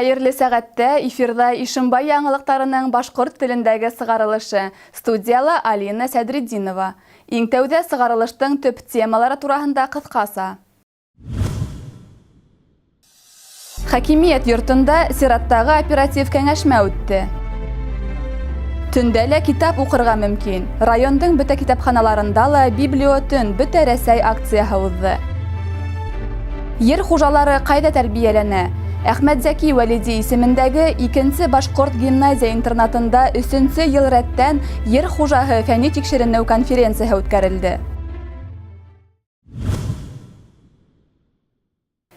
Хәерле сәгатьтә эфирда Ишембай яңалыктарының башкорт телендәге сыгарылышы. Студияла Алина Сәдретдинова. Иң тәүдә сыгарылыштың төп темалары турында кыскаса. Хакимият йортында сираттагы оператив кәңәшмә үтте. Төндә китап укырга мөмкин. Райондың бөтә китапханаларында ла библиотен бөтә Рәсәй акцияһы узды. Ер хужалары кайда тәрбияләнә? Әхмәтзәки Вәлиди исемендәге 2-нче башкорт гимназия интернатында 3-нче ел рәттән ер хужаһы фәнни тикшеренү конференцияһы үткәрелде.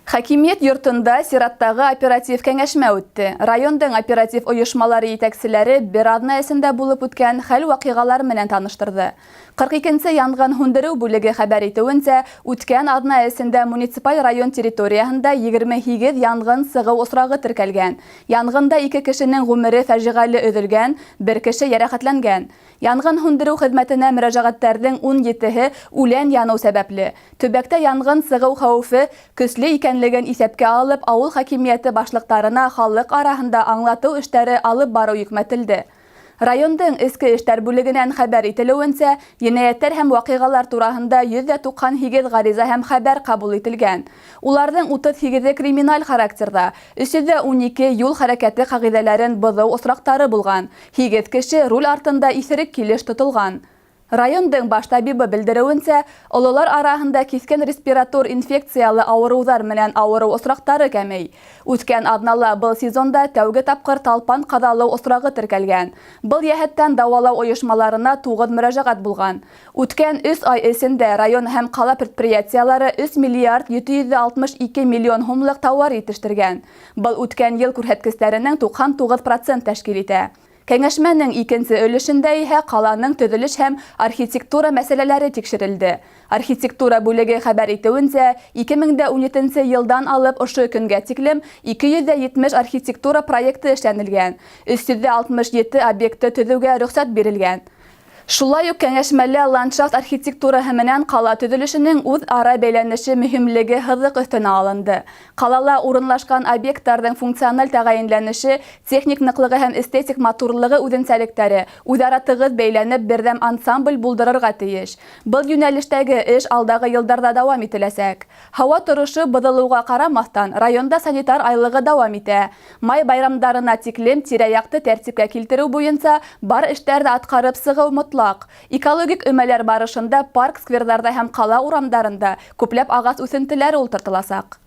Хакимият йортында сираттагы оператив кәңәшмә үтте. Райондың оператив оешмалары итәкчеләре бер аднаесендә булып үткән хәл вакыйгалар менән таныштырды. 42-нче янгын һүндерү бүлеге хәбәр итүенчә, үткән аднаесендә муниципаль район территориясында 28 янгын сыгу осрагы теркәлгән. Янгында 2 кешенең гомере фаҗигале өҙөлгән, 1 кеше ярәхәтләнгән. Янгын һүндерү хезмәтенә мөрәҗәгатьләрнең 17-һе үлән яну сәбәпле. Төбәктә янгын сыгу хәвефе көчле икәнлеген исәпкә алып, авыл хакимияте башлыктарына халык арасында аңлату эшләре алып бару йөкмәтелде. Райондың эске эшләр бүлегенән хәбәр ителүенчә, енаяттар һәм вакыйгалар турында 198 гариза һәм хәбәр кабул ителгән. Уларның 38-е криминаль характерда, 312 юл хәрәкәте кагыйдәләрен бозу осрактары булган, 8 кеше руль артында исерек килеш тотылган. Райондың баш табибы белдереүенчә, олылар арасында кискен респиратор инфекциялы авырулар менән авыру осрактары кәмей. Үткән аднала был сезонда тәүге тапкыр талпан кадалу осрагы теркәлгән. Был йәһәттән дәвалау оешмаларына 9 мөрәҗәгать булган. Үткән 3 ай эчендә район һәм кала предприятиеләре 3 миллиард 762 миллион һумлык товар итештергән. Был үткән ел күрһәткечләренең 99% тәшкил итә. Кәңәшмәнең 2-нче өлешендә иһә каланың төзелеш һәм архитектура мәсьәләләре тикшерелде. Архитектура бүлеге хәбәр итүенчә, 2017 елдан алып ошо көнгә тиклем 270 архитектура проекты эшләнелгән, 367 объектты төзүгә рөхсәт бирелгән. Шулай ук кәңәшмәле ландшафт архитектураһы менән кала төзелешенең үз ара бәйләнеше мөһимлеге һыҙыҡ өҫтөнә алынды. Ҡалала урынлашҡан объекттарҙың функциональ тәғәйенләнеше, техник ныҡлығы һәм эстетик матурлығы үҙенсәлектәре үҙара тығыҙ бәйләнеп берҙәм ансамбль булдырырға тейеш. Был йүнәлештәге эш алдағы йылдарҙа дауам ителәсәк. Һауа торошо боҙолоуға ҡарамаҫтан, районда санитар айлығы дауам итә. Май байрамдарына тиклем тирә-яҡты тәртипкә килтереү буйынса бар эштәрҙе атҡарып сығыу экологик өмәләр барышында парк, скверҙарҙа һәм ҡала урамдарында күпләп ағас үҫентеләре ултыртыласаҡ.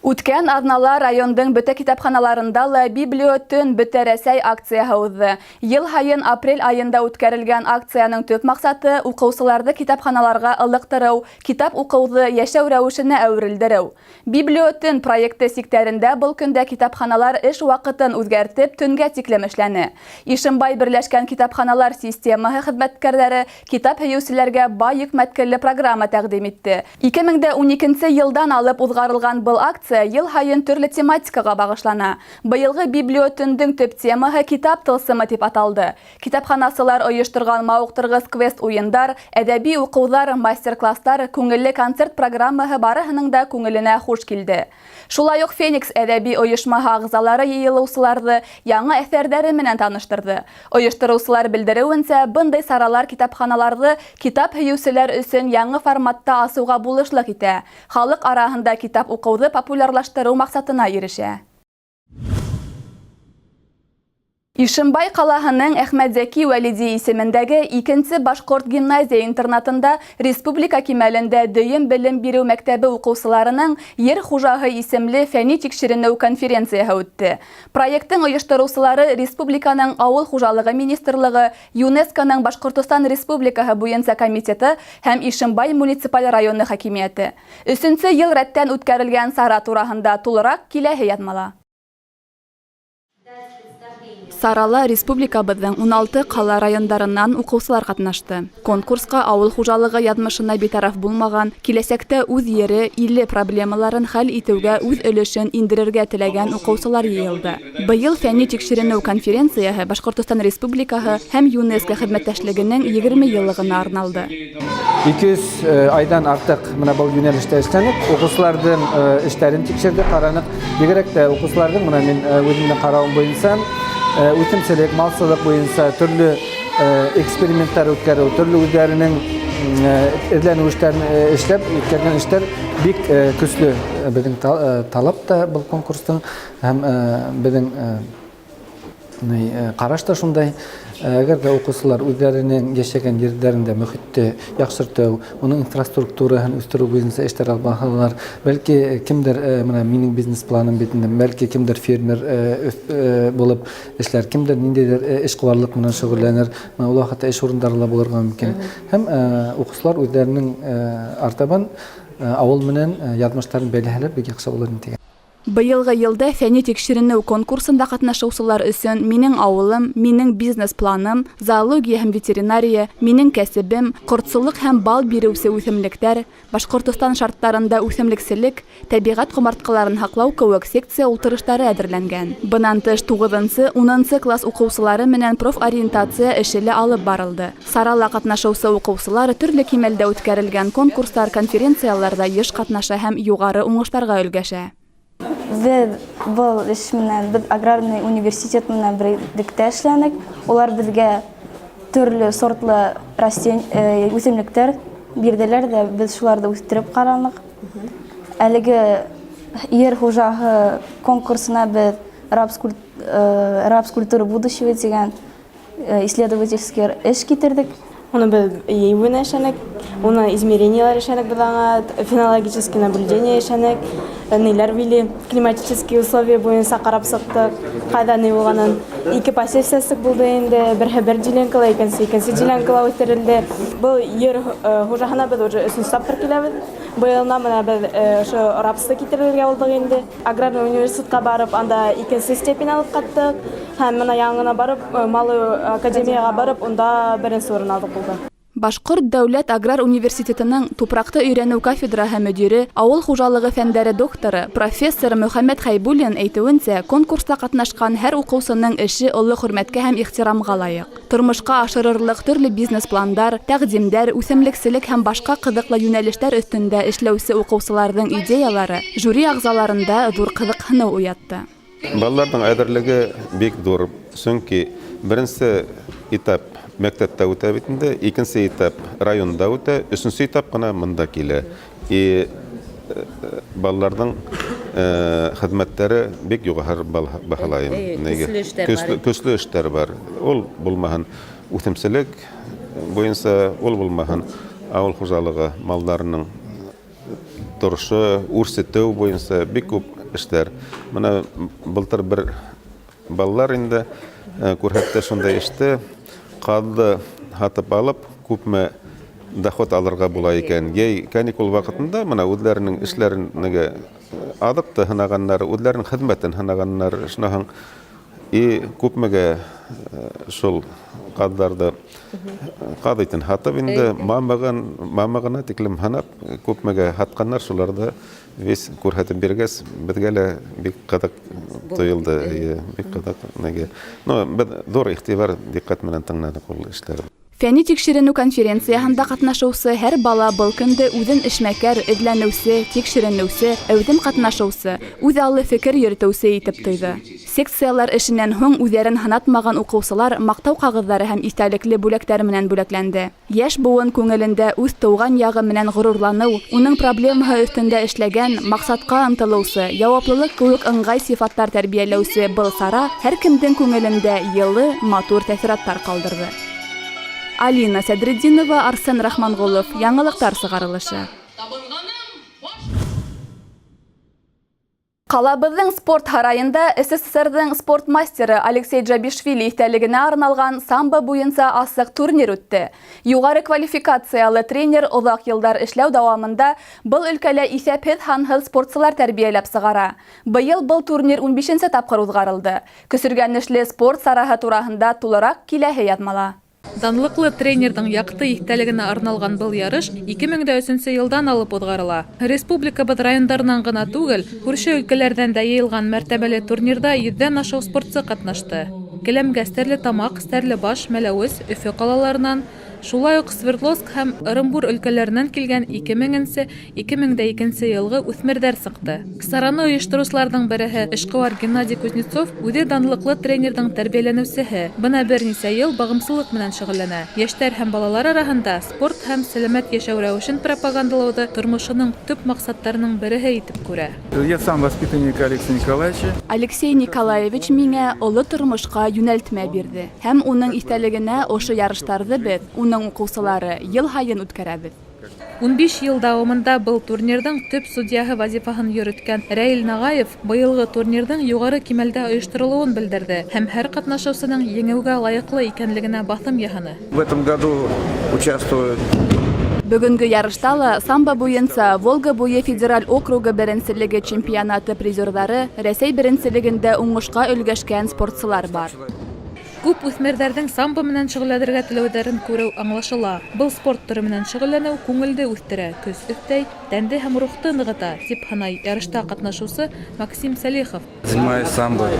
Үткән аҙнала райондың бөтә китапханаларында ла библиотен бөтә Рәсәй акцияһы уҙҙы. Йыл һайын апрель айында үткәрелгән акцияның төп маҡсаты уҡыусыларҙы китапханаларға ылыҡтырыу, китап уҡыуҙы йәшәү рәүешенә әүерелдереү. Библиотен проекты сиктәрендә был көндә китапханалар эш ваҡытын үҙгәртеп төнгә тиклем эшләне. Ишембай берләшкән китапханалар системаһы хеҙмәткәрҙәре китап һөйөүселәргә бай йөкмәткеле программа тәҡдим итте. 2012 йылдан алып уҙғарылған был акция йыл һайын төрлө тематикаға бағышлана. Быйылғы библиотендең төп темаһы китап тылсымы тип аталды. Китапханасылар ойоштырған мауыҡтырғыс квест уйындар, әдәби уҡыуҙар, мастер-кластар, күңелле концерт программаһы барыһының да күңеленә хуш килде. Шулай уҡ Феникс әдәби ойошмаһы ағзалары йыйылыусыларҙы яңы әҫәрҙәре менән таныштырҙы. Ойоштороусылар белдереүенсә, бындай саралар китапханаларҙы китап һөйөүселәр өсөн яңы форматта асыуға булышлыҡ итә. Халыҡ араһында китап уҡыуҙы популярлаштырыу маҡсатына ирешә. Ишембай ҡалаһының Әхмәтзәки Вәлиди исемендәге 2-нче башҡорт гимназия интернатында республика кимәлендә дөйөм белем биреү мәктәбе уҡыусыларының ер хужаһы исемле фәнни тикшеренеү конференцияһы үтте. Проекттың ойоштороусылары Республиканың ауыл хужалығы министрлығы, ЮНЕСКО-ның Башҡортостан Республикаһы буйынса комитеты һәм Ишембай муниципаль районы хакимиәте. 3-нче йыл рәттән үткәрелгән сара тураһында тулыраҡ киләһе яҙмала. Сарала республикабыҙҙың 16 ҡала райондарынан уҡыусылар ҡатнашты. Конкурсҡа ауыл хужалығы яҙмышына битараф булмаған, киләсәктә үҙ ере, иле проблемаларын хәл итеүгә үҙ өлөшөн индерергә теләгән уҡыусылар йыйылды. Быйыл фәнни тикшеренеү конференцияһы Башҡортостан Республикаһы һәм ЮНЕСКО хеҙмәттәшлегенең 20 йыллығына арналды. 200 aydan артык менә был юнәлештә эшләнек. Уҡыусыларҙың эштәрен тикшерде, ҡаранык. Бигерәк тә уҡыусыларҙың менә мин үҙемдең ҡарауым буйынса үҫемселек, малсылык буйынса төрлө эксперименттар үткәреү, төрлө үҙҙәренең эҙләнеү эштәрен эшләп үткәргән эштәр бик көслө. Беҙҙең талап та был конкурстың һәм беҙҙең ҡараш та шундай. Әгәр дә уҡыусылар үҙҙәренең йәшәгән ерҙәрендә мөхитте яҡшыртыу, уның инфраструктураһын үҫтереү буйынса эштәр алып барһалар, бәлки кемдер менә минең бизнес планым битендә, бәлки кемдер фермер булып эшләр, кемдер ниндәйҙер эшҡыуарлыҡ менән шөғөлләнер, ул ваҡытта эш урындары ла булырға мөмкин. Һәм уҡыусылар үҙҙәренең артабан ауыл менән яҙмыштарын бәйләһәләр бик яҡшы булыр инде. Быйылғы йылда фәнни тикшеренеү конкурсында ҡатнашыусылар өсөн «Минең ауылым», «Минең бизнес планым», «Зоология һәм ветеринария», «Минең кәсебем», «Ҡортсолоҡ һәм бал биреүсе үҫемлектәр», «Башҡортостан шарттарында үҫемлекселек», «Тәбиғәт ҡомартҡыларын һаҡлау» кеүек секция ултырыштары әҙерләнгән. Бынан тыш 9-10 класс уҡыусылары менән профориентация эше лә алып барылды. Сарала ҡатнашыусы уҡыусылар төрлө кимәлдә үткәрелгән конкурстар, конференцияларҙа йыш ҡатнаша һәм юғары уңыштарға өлгәшә. Беҙ был эш менән, беҙ аграрный университет менән берлектә эшләнек. Улар беҙгә төрлө сортлы үҫемлектәр бирҙеләр дә, беҙ шуларҙы үҫтереп ҡараныҡ. Әлеге ер хужаһы конкурсына беҙ рапс-культура будущего дигән исследовательский эш китердек. Уны беҙ ейеүенә эшләнек, уны измерениялар эшләнек, беҙ аңа фенологический наблюдение эшләнек, неләр вели, климатические условия буйынса ҡарап сыҡтык, ҡайҙа ни булғанын. 2 посевсиясык булды инде, берһе бер делянкала, икенсе делянкала үҫтерелде. Был ер хужаһына беҙ уже 3-нче тапҡыр киләбеҙ. Быйылна менә беҙ ошо рапсты китерергә булдыҡ инде. Аграрный университетка барып, анда 2-нче степень алып ҡайттык. Һәм менә яңына барып, Малый академияға барып, унда 1-нче урын алдыҡ булды. Башҡорт дәүләт аграр университетының тупраҡты өйрәнеү кафедраһы мөдире, ауыл хужалығы фәндәре докторы, профессор Мөхәммәт Хәйбуллин әйтеүенсә, конкурста ҡатнашҡан һәр уҡыусының эше оло хөрмәткә һәм ихтирамға лайыҡ. Тормошҡа ашырырлыҡ төрлө бизнес-пландар, тәҡдимдәр, үҫемлекселек һәм башҡа ҡыҙыҡлы йүнәлештәр өҫтөндә эшләүсе уҡыусыларҙың идеялары жюри ағзаларында ҙур ҡыҙыҡһыныу уятты. Балаларҙың әҙерлеге бик ҙур, сөнки беренсе этап мәктәптә үтә бит инде, икенсе этап районда үтә, өсөнсө этап ҡына мында килә. И балаларҙың хеҙмәттәре бик юғары баһалайым. Көслө эштәр бар. Ул булмаһын үҫемселек буйынса, ул булмаһын ауыл хужалығы малдарының торошо, үрсетеү буйынса бик күп эштәр. Менә былтыр бер балалар инде күрһәтте шундай эште. Ҡаҙҙы һатып алып, күпме доход алырға була икән. Йәй каникул ваҡытында менә үҙләренең эшләренеге аҙыҡты һынағаннар, үҙләренең хеҙмәтен һынағаннар, шунаһын и күпмегә шул ҡаҙҙарҙы ҡаҙ итен һатып инде, мамығына тиклем һанап, күпмегә һатҡандар, шуларҙы вес күрһәтеп биргәс, беҙгә лә бик ҡыҙыҡ тойолдо, бик ҡыҙыҡ. Но беҙ ҙур иғтибар, диҡҡәт менән тыңланыҡ ул эштәрҙе. Фәнни тикшеренеү конференцияһында ҡатнашыусы һәр бала был көндө үҙен эшмәкәр, эҙләнеүсе, тикшеренеүсе, әүҙем ҡатнашыусы, үҙ аллы фекер йөрөтөүсе итеп тойҙо. Секциялар эшенән һуң үҙҙәрен һынатмаған уҡыусылар маҡтау ҡағыҙҙары һәм иҫтәлекле бүләктәр менән бүләкләнде. Йәш быуын күңелендә үҙ тыуған яғы менән ғорурланыу, уның проблемаһы өҫтөндә эшләгән, маҡсатҡа ынтылыусы, яуаплылыҡ кеүек ыңғай сифаттар тәрбиәләүсе был сара һәр кемдең күңелендә йылы, матур тәьҫораттар ҡалдырҙы. Алина Сәдретдинова, Арсен Рахманғолов, Яңылыҡтар сығарылышы. Қалабыздың спорт һарайында СССР-дің спорт мастеры Алексей Джабишвили истәлегенә арналған самбо буенча асык турнир үтте. Югары квалификациялы тренер оҙаҡ йылдар эшләү дауамында был өлкәлә иҫәпһеҙ һанһыҙ спортсылар тәрбиәләп сығара. Быйыл был турнир 15-нче тапҡыр уҙғарылды. Көсөргәнешле спорт сараһы тураһында тулыраҡ киләһе яҙмала. Данлыклы тренердің яҡты иҫтәлегенә арналған был ярыш 2003 йылдан алып уҙғарыла. Республикабыҙ райондарынан ғына түгел, күрше өлкәләрҙән дә йыйылған мәртәбәле турнирда 100-дән ашыу спортсы ҡатнашты. Келәмгә Стәрлетамаҡ, Стәрлебаш, Мәләүез, Өфө ҡалаларынан, шулай уҡ Свердловск һәм Ырымбур өлкәләренән килгән 2000-2002 йылғы үҫмерҙәр сыҡты. Сараны ойоштороусыларҙың береһе эшҡыуар Геннадий Кузнецов үҙе данлыҡлы тренерҙың тәрбиәләнеүсеһе. Бына бер нисә йыл бағымсылыҡ менән шөғөлләнә. Йәштәр һәм балалар араһында спорт һәм сәләмәт йәшәү рәүешен пропагандалауҙы тормошоның төп маҡсаттарының береһе итеп күрә. Я сам воспитанник Алексея Николаевича. Алексей Николаевич миңә оло тормошҡа йүнәлтмә бирҙе. Һәм уның иҫтәлегенә ошо ярыштарҙы беҙ, уның уҡыусылары, йыл һайын үткәрәбеҙ. 15 йыл дауамында был турнирҙың төп судьяһы вазифаһын йөрөткән Рәил Нағаев быйылғы турнирҙың юғары кимәлдә ойошторолоуын белдерҙе һәм һәр ҡатнашыусының еңеүгә лайыҡлы икәнлегенә баҫым яһаны. В этом году участвуют. Бөгөнгө ярышта ла самбо буйынса Волга буйы федераль округы беренселеге чемпионаты призерҙары, Рәсәй беренселегендә уңышҡа өлгәшкән спортсылар бар. Күп үҫмерҙәрҙең самбо менән шөғөлләнергә теләүҙәрен күреү аңлашыла. Был спорт төрө менән шөғөлләнеү күңелде үҫтерә, көс өҫтәй, тәнде һәм рухты нығыта, тип һанай ярышта ҡатнашыусы Максим Сәлихов. Занимаюсь самбо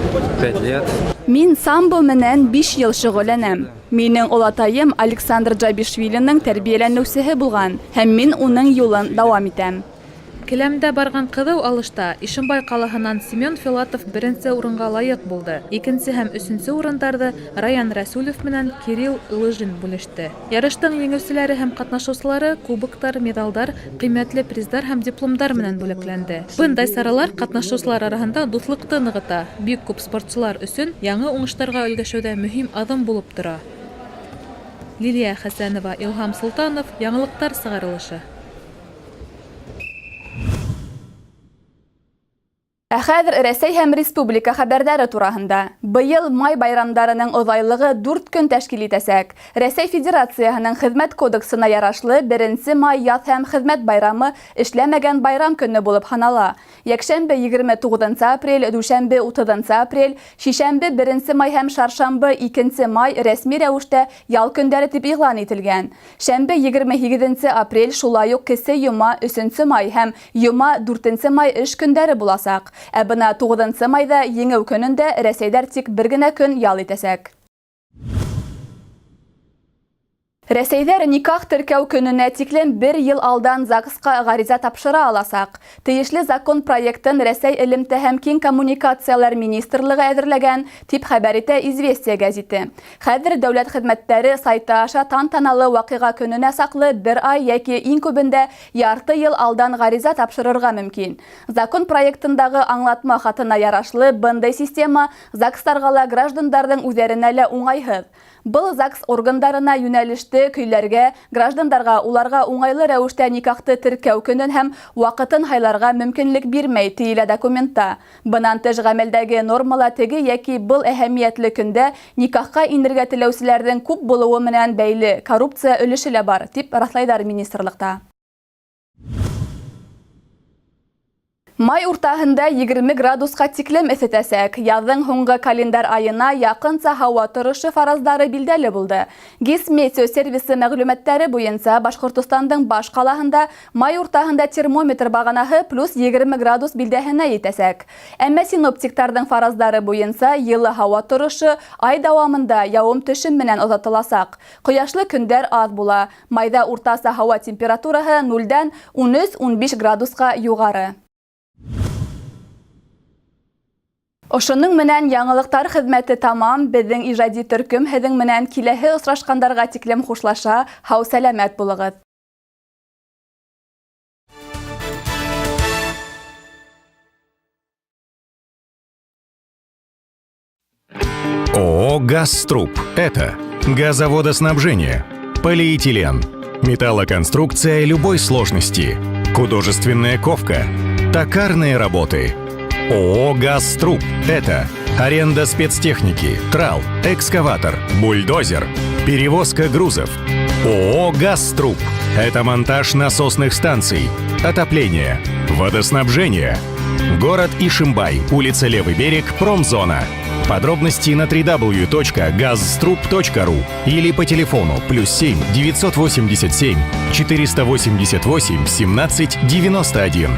5 лет. Мин самбо менән 5 йыл шөғөлләнәм. Минең олатайым Александр Джабишвилиның тәрбиәләнеүсеһе булған, һәм мин уның юлын дауам итәм. Келәмдә барған ҡыҙыу алышта Ишембай ҡалаһынан Семен Филатов беренсе урынға лайыҡ булды. Икенсе һәм өсөнсө урындарҙы Раян Рәсүлев менән Кирилл Лыжин бүлеште. Ярыштың еңеүселәре һәм ҡатнашыусылары кубоктар, медалдар, ҡиммәтле приздар һәм дипломдар менән бүләкләнде. Бындай саралар ҡатнашыусылар араһында дуҫлыҡты нығыта. Бик күп спортсылар өсөн яңы уңыштарға өлгәшеүҙә мөһим аҙым булып тора. Лилия Хәсәнова, Илһам Солтанов, Яңылыҡтар сығарылышы. Ә хәҙер Рәсәй һәм республика хәбәрҙәре тураһында. Быйыл май байрамдарының оҙайлығы 4 көн тәшкил итәсәк. Рәсәй Федерацияһының хеҙмәт кодексына ярашлы 1 май яҙ һәм хеҙмәт байрамы эшләмәгән байрам көнө булып һанала. Йәкшәмбе 29 апрель, дүшәмбе 30 апрель, шишәмбе 1 май һәм шаршамбы 2 май рәсми рәүештә ял көндәре тип иғлан ителгән. Шәмбе 28 апрель, шулай уҡ кесе йома 3 май һәм йома 4 май эш көндәре буласаҡ. Ә бына 9 майда еңеү көнөндә Рәсәйҙәр тик бер генә көн ял итәсәк. Рәсәйҙәр никах теркәү көнөнә тиклем 1 йыл алдан ЗАГСҡа ғариза тапшыра аласаҡ. Тейешле закон проектын Рәсәй элемтә һәм киң коммуникациялар министрлығы әҙерләгән, тип хәбәр итә «Известия» гәзите. Хәҙер дәүләт хеҙмәттәре сайты аша тантаналы ваҡиға көнөнә саҡлы 1 ай йәки иң күбендә ярты йыл алдан ғариза тапшырырға мөмкин. Закон проектындағы аңлатма хатына ярашлы бындай система ЗАГСтарға ла граждандарҙың үҙҙәренә лә уңайһыҙ. Был ЗАГС органдарына йүнәлеште көйләргә, граждандарға уларға уңайлы рәүештә никахты теркәү көнөн һәм ваҡытын һайларға мөмкинлек бирмәй, тиелә документта. Бынан тыш ғәмәлдәге нормала теге йәки был әһәмиәтле көндә никахҡа инергә теләүселәрҙең күп булыуы менән бәйле коррупция өлөшө лә бар, тип раҫлайҙар министрлыҡта. Май уртаһында 20 градусҡа тиклем эҫетәсәк. Яҙҙың һуңғы календар айына яҡынса һауа торышы фараздары билдәле булды. ГИС метеосервисы мәғлүмәттәре буйынса Башҡортостандың баш ҡалаһында май уртаһында термометр бағанаһы плюс 20 градус билдәһенә етәсәк. Әммә синоптиктарҙың фараздары буйынса йылы һауа торышы ай дауамында яуым-төшөм менән оҙатыласаҡ. Ҡояшлы көндәр аҙ була. Майҙа уртаса һауа температураһы 0-дан 13-15 градусҡа юғары. Ошоның менән яңылыҡтар хеҙмәте тамам. Беҙҙең ижади төркөм һеҙҙең менән киләһе осрашҡандарға тиклем хушлаша. Һау сәләмәт булығыҙ. ООО «Газструб». Это газоводоснабжение, полиэтилен, металлоконструкция любой сложности, художественная ковка, токарные работы, ООО «Газтруб» — это аренда спецтехники, трал, экскаватор, бульдозер, перевозка грузов. ООО «Газтруб» — это монтаж насосных станций, отопление, водоснабжение. Город Ишимбай, улица Левый берег, промзона. Подробности на www.gazstrub.ru или по телефону +7 987 488 17 91.